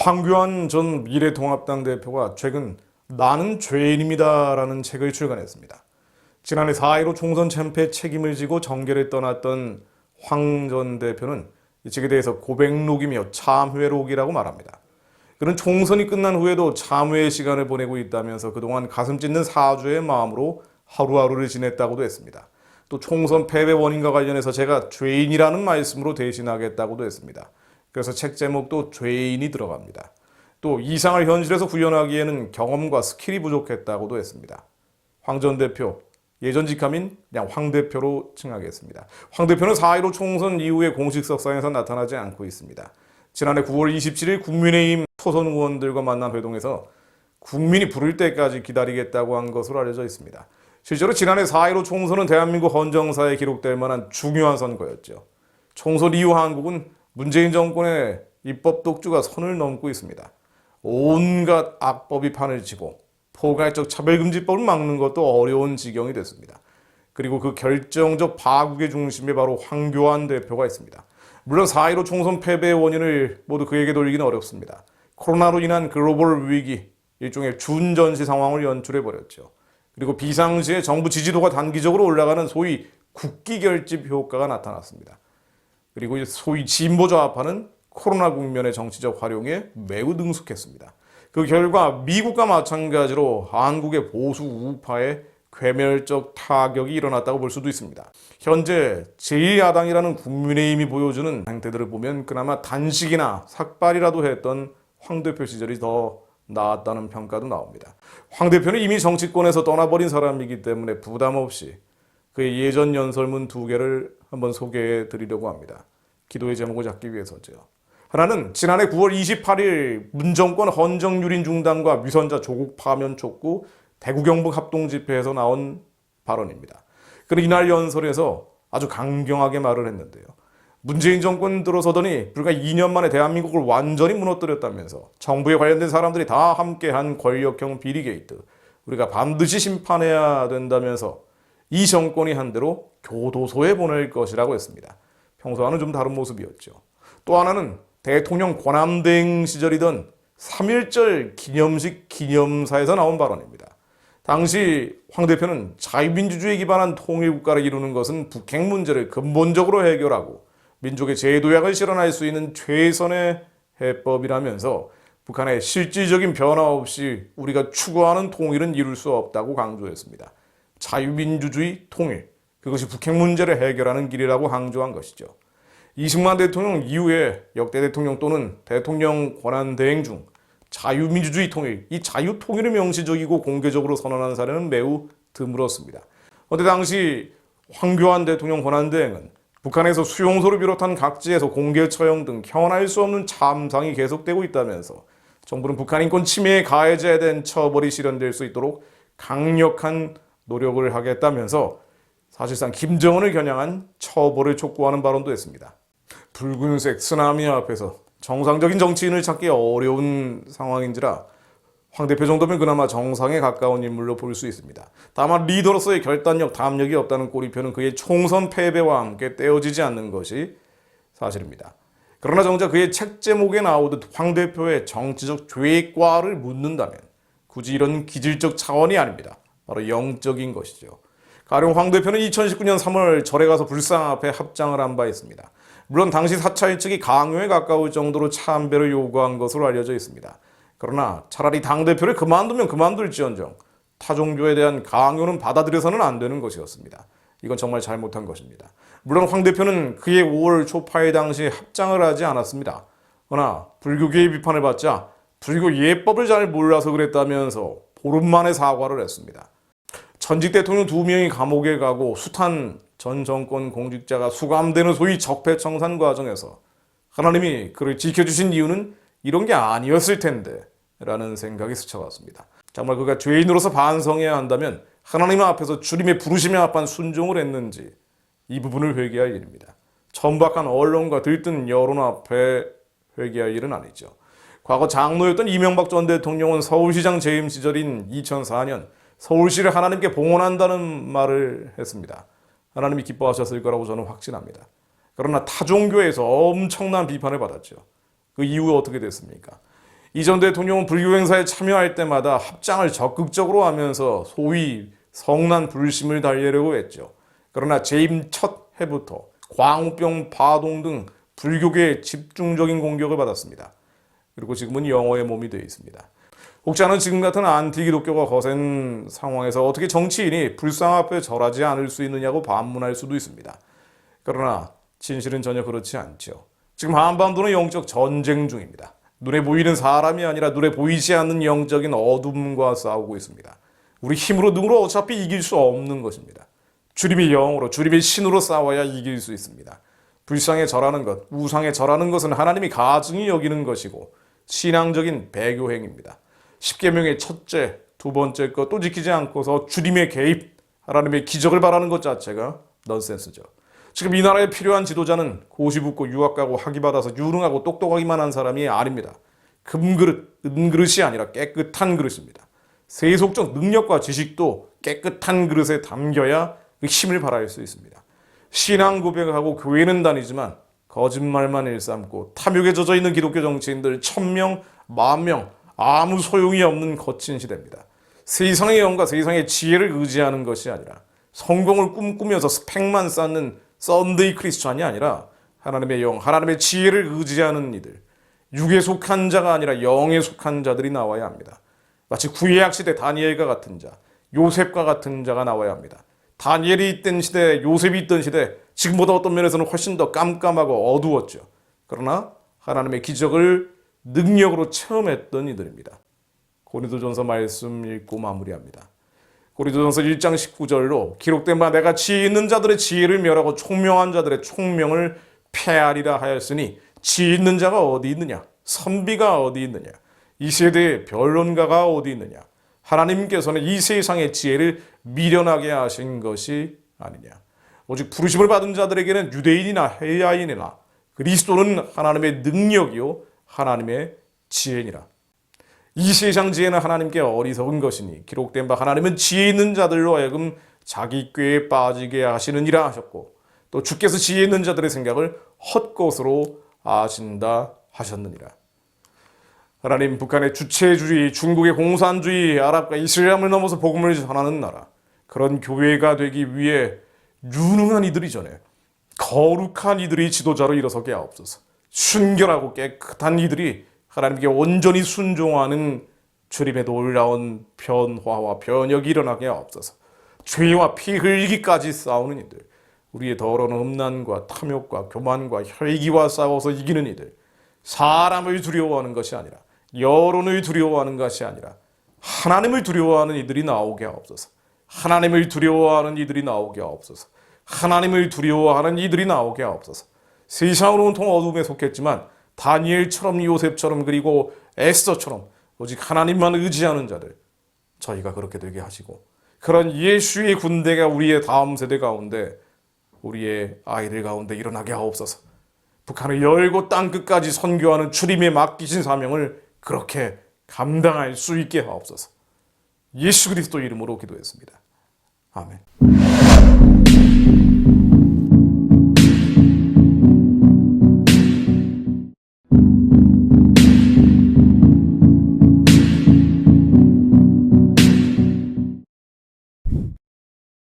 황교안 전 미래통합당 대표가 최근 나는 죄인입니다라는 책을 출간했습니다. 지난해 4.15 총선 참패 책임을 지고 정계를 떠났던 황 전 대표는 이 책에 대해서 고백록이며 참회록이라고 말합니다. 그는 총선이 끝난 후에도 참회의 시간을 보내고 있다면서 그동안 가슴 찢는 사죄의 마음으로 하루하루를 지냈다고도 했습니다. 또 총선 패배 원인과 관련해서 제가 죄인이라는 말씀으로 대신하겠다고도 했습니다. 그래서 책 제목도 죄인이 들어갑니다. 또 이상을 현실에서 구현하기에는 경험과 스킬이 부족했다고도 했습니다. 황 전 대표, 예전 직함인 그냥 황 대표로 칭하겠습니다. 황 대표는 4.15 총선 이후에 공식 석상에서 나타나지 않고 있습니다. 지난해 9월 27일 국민의힘 초선 의원들과 만난 회동에서 국민이 부를 때까지 기다리겠다고 한 것으로 알려져 있습니다. 실제로 지난해 4.15 총선은 대한민국 헌정사에 기록될 만한 중요한 선거였죠. 총선 이후 한국은 문재인 정권의 입법 독주가 선을 넘고 있습니다. 온갖 악법이 판을 치고 포괄적 차별금지법을 막는 것도 어려운 지경이 됐습니다. 그리고 그 결정적 파국의 중심에 바로 황교안 대표가 있습니다. 물론 4.15 총선 패배의 원인을 모두 그에게 돌리기는 어렵습니다. 코로나로 인한 글로벌 위기, 일종의 준전시 상황을 연출해버렸죠. 그리고 비상시에 정부 지지도가 단기적으로 올라가는 소위 국기결집 효과가 나타났습니다. 그리고 소위 진보 좌파는 코로나 국면의 정치적 활용에 매우 능숙했습니다. 그 결과 미국과 마찬가지로 한국의 보수 우파에 괴멸적 타격이 일어났다고 볼 수도 있습니다. 현재 제1야당이라는 국민의힘이 보여주는 행태들을 보면 그나마 단식이나 삭발이라도 했던 황 대표 시절이 더 나았다는 평가도 나옵니다. 황 대표는 이미 정치권에서 떠나버린 사람이기 때문에 부담 없이 그의 예전 연설문 2개를 한번 소개해 드리려고 합니다. 기도의 제목을 잡기 위해서죠. 하나는 지난해 9월 28일 문정권 헌정유린 중단과 위선자 조국 파면 촉구 대구 경북 합동 집회에서 나온 발언입니다. 그는 이날 연설에서 아주 강경하게 말을 했는데요. 문재인 정권 들어서더니 불과 2년 만에 대한민국을 완전히 무너뜨렸다면서 정부에 관련된 사람들이 다 함께한 권력형 비리 게이트 우리가 반드시 심판해야 된다면서 이 정권이 한 대로 교도소에 보낼 것이라고 했습니다. 평소와는 좀 다른 모습이었죠. 또 하나는 대통령 권한대행 시절이던 3.1절 기념식 기념사에서 나온 발언입니다. 당시 황 대표는 자유민주주의에 기반한 통일국가를 이루는 것은 북핵 문제를 근본적으로 해결하고 민족의 재도약을 실현할 수 있는 최선의 해법이라면서 북한의 실질적인 변화 없이 우리가 추구하는 통일은 이룰 수 없다고 강조했습니다. 자유민주주의 통일, 그것이 북핵 문제를 해결하는 길이라고 강조한 것이죠. 이승만 대통령 이후에 역대 대통령 또는 대통령 권한대행 중 자유민주주의 통일, 이 자유통일을 명시적이고 공개적으로 선언한 사례는 매우 드물었습니다. 그런데 당시 황교안 대통령 권한대행은 북한에서 수용소를 비롯한 각지에서 공개 처형 등 현할 수 없는 참상이 계속되고 있다면서 정부는 북한 인권 침해에 가해져야 된 처벌이 실현될 수 있도록 강력한 노력을 하겠다면서 사실상 김정은을 겨냥한 처벌을 촉구하는 발언도 했습니다. 붉은색 쓰나미 앞에서 정상적인 정치인을 찾기 어려운 상황인지라 황 대표 정도면 그나마 정상에 가까운 인물로 볼 수 있습니다. 다만 리더로서의 결단력, 담력이 없다는 꼬리표는 그의 총선 패배와 함께 떼어지지 않는 것이 사실입니다. 그러나 정작 그의 책 제목에 나오듯 황 대표의 정치적 죄과를 묻는다면 굳이 이런 기질적 차원이 아닙니다. 바로 영적인 것이죠. 가령 황 대표는 2019년 3월 절에 가서 불상 앞에 합장을 한 바 있습니다. 물론 당시 사찰 측이 강요에 가까울 정도로 참배를 요구한 것으로 알려져 있습니다. 그러나 차라리 당대표를 그만두면 그만둘지언정 타종교에 대한 강요는 받아들여서는 안 되는 것이었습니다. 이건 정말 잘못한 것입니다. 물론 황 대표는 그의 5월 초파회 당시에 합장을 하지 않았습니다. 그러나 불교계의 비판을 받자 불교 예법을 잘 몰라서 그랬다면서 보름 만에 사과를 했습니다. 전직 대통령 2명이 감옥에 가고 숱한 전 정권 공직자가 수감되는 소위 적폐청산 과정에서 하나님이 그를 지켜주신 이유는 이런 게 아니었을 텐데 라는 생각이 스쳐갔습니다. 정말 그가 죄인으로서 반성해야 한다면 하나님 앞에서 주님의 부르심에 합한 순종을 했는지 이 부분을 회개할 일입니다. 천박한 언론과 들뜬 여론 앞에 회개할 일은 아니죠. 과거 장로였던 이명박 전 대통령은 서울시장 재임 시절인 2004년 서울시를 하나님께 봉헌한다는 말을 했습니다. 하나님이 기뻐하셨을 거라고 저는 확신합니다. 그러나 타종교에서 엄청난 비판을 받았죠. 그 이후에 어떻게 됐습니까? 이전 대통령은 불교 행사에 참여할 때마다 합장을 적극적으로 하면서 소위 성난 불심을 달래려고 했죠. 그러나 재임 첫 해부터 광우병, 파동 등 불교계의 집중적인 공격을 받았습니다. 그리고 지금은 영어의 몸이 되어 있습니다. 혹시 않은 지금 같은 안티 기독교가 거센 상황에서 어떻게 정치인이 불상 앞에 절하지 않을 수 있느냐고 반문할 수도 있습니다. 그러나 진실은 전혀 그렇지 않죠. 지금 한반도는 영적 전쟁 중입니다. 눈에 보이는 사람이 아니라 눈에 보이지 않는 영적인 어둠과 싸우고 있습니다. 우리 힘으로 능으로 어차피 이길 수 없는 것입니다. 주님의 영으로, 주님의 신으로 싸워야 이길 수 있습니다. 불상에 절하는 것, 우상에 절하는 것은 하나님이 가증히 여기는 것이고 신앙적인 배교행입니다. 십계명의 첫째, 두 번째 것 또 지키지 않고서 주님의 개입, 하나님의 기적을 바라는 것 자체가 넌센스죠. 지금 이 나라에 필요한 지도자는 고시 붙고 유학 가고 학위 받아서 유능하고 똑똑하기만 한 사람이 아닙니다. 금그릇, 은그릇이 아니라 깨끗한 그릇입니다. 세속적 능력과 지식도 깨끗한 그릇에 담겨야 그 힘을 발휘할 수 있습니다. 신앙 고백하고 교회는 다니지만 거짓말만 일삼고 탐욕에 젖어 있는 기독교 정치인들 1000명, 10,000명 아무 소용이 없는 거친 시대입니다. 세상의 영과 세상의 지혜를 의지하는 것이 아니라 성공을 꿈꾸면서 스펙만 쌓는 썬데이 크리스찬이 아니라 하나님의 영, 하나님의 지혜를 의지하는 이들, 육에 속한 자가 아니라 영에 속한 자들이 나와야 합니다. 마치 구약 시대 다니엘과 같은 자, 요셉과 같은 자가 나와야 합니다. 다니엘이 있던 시대, 요셉이 있던 시대, 지금보다 어떤 면에서는 훨씬 더 깜깜하고 어두웠죠. 그러나 하나님의 기적을 능력으로 체험했던 이들입니다. 고린도전서 말씀 읽고 마무리합니다. 고린도전서 1장 19절로 기록된 바 내가 지혜 있는 자들의 지혜를 멸하고 총명한 자들의 총명을 폐하리라 하였으니 지혜 있는 자가 어디 있느냐? 선비가 어디 있느냐? 이 세대의 변론가가 어디 있느냐? 하나님께서는 이 세상의 지혜를 미련하게 하신 것이 아니냐? 오직 부르심을 받은 자들에게는 유대인이나 헬라인이나 그리스도는 하나님의 능력이요 하나님의 지혜니라. 이 세상 지혜는 하나님께 어리석은 것이니 기록된 바 하나님은 지혜 있는 자들로 하여금 자기 꾀에 빠지게 하시느니라 하셨고 또 주께서 지혜 있는 자들의 생각을 헛것으로 아신다 하셨느니라. 하나님, 북한의 주체주의, 중국의 공산주의, 아랍과 이슬람을 넘어서 복음을 전하는 나라, 그런 교회가 되기 위해 유능한 이들이 전에 거룩한 이들이 지도자로 일어서게 하옵소서. 순결하고 깨끗한 이들이 하나님께 온전히 순종하는 주님의 놀라운 변화와 변혁이 일어나게 하옵소서. 죄와 피 흘리기까지 싸우는 이들, 우리의 더러운 음란과 탐욕과 교만과 혈기와 싸워서 이기는 이들, 사람을 두려워하는 것이 아니라 여론을 두려워하는 것이 아니라 하나님을 두려워하는 이들이 나오게 하옵소서. 하나님을 두려워하는 이들이 나오게 하옵소서. 하나님을 두려워하는 이들이 나오게 하옵소서. 세상으로 온통 어둠에 속했지만 다니엘처럼 요셉처럼 그리고 에스더처럼 오직 하나님만 의지하는 자들, 저희가 그렇게 되게 하시고 그런 예수의 군대가 우리의 다음 세대 가운데, 우리의 아이들 가운데 일어나게 하옵소서. 북한을 열고 땅끝까지 선교하는 주님의 맡기신 사명을 그렇게 감당할 수 있게 하옵소서. 예수 그리스도 이름으로 기도했습니다. 아멘.